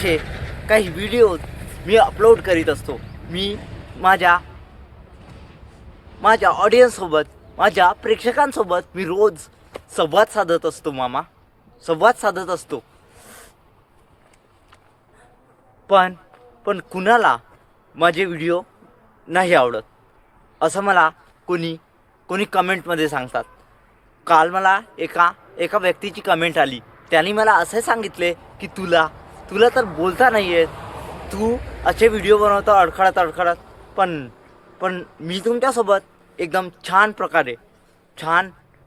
असे काही व्हिडिओज मी अपलोड करीत असतो. मी माझ्या ऑडियन्ससोबत, माझ्या प्रेक्षकांसोबत मी रोज संवाद साधत असतो मामा, संवाद साधत असतो. पण कुणाला माझे व्हिडिओ नाही आवडत असं मला कोणी कमेंटमध्ये सांगतात. काल मला एका व्यक्तीची कमेंट आली. त्यांनी मला असे सांगितले की तुला तर बोलता नाही येत, तू असे व्हिडिओ बनवतो अडखळत. पण मी तुमच्यासोबत एकदम छान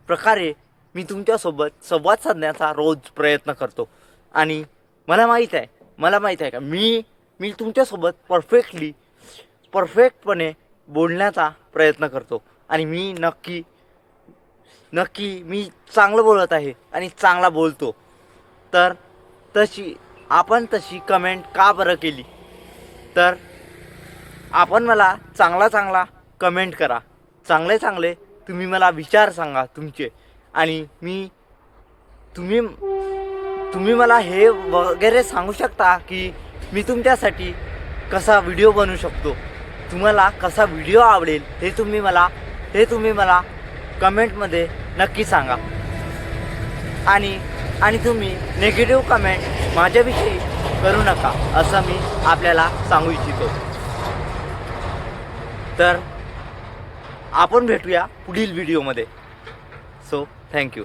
प्रकारे मी तुमच्यासोबत संवाद साधण्याचा रोज प्रयत्न करतो. आणि मला माहीत आहे का मी तुमच्यासोबत परफेक्टपणे बोलण्याचा प्रयत्न करतो. आणि मी नक्की मी चांगलं बोलत आहे आणि चांगला बोलतो. तर तशी कमेंट का बरं केली? तर आपण मला चांगला कमेंट करा, चांगले तुम्ही मला विचार सांगा तुमचे. आणि तुम्ही मला हे वगैरे सांगू शकता की मी तुमच्यासाठी कसा व्हिडिओ बनवू शकतो, तुम्हाला कसा व्हिडिओ आवडेल हे तुम्ही मला कमेंटमध्ये नक्की सांगा. आणि तुम्ही निगेटिव्ह कमेंट माझ्याविषयी करू नका असं मी आपल्याला सांगू इच्छितो. तर आपण भेटूया पुढील व्हिडिओमध्ये. So thank you.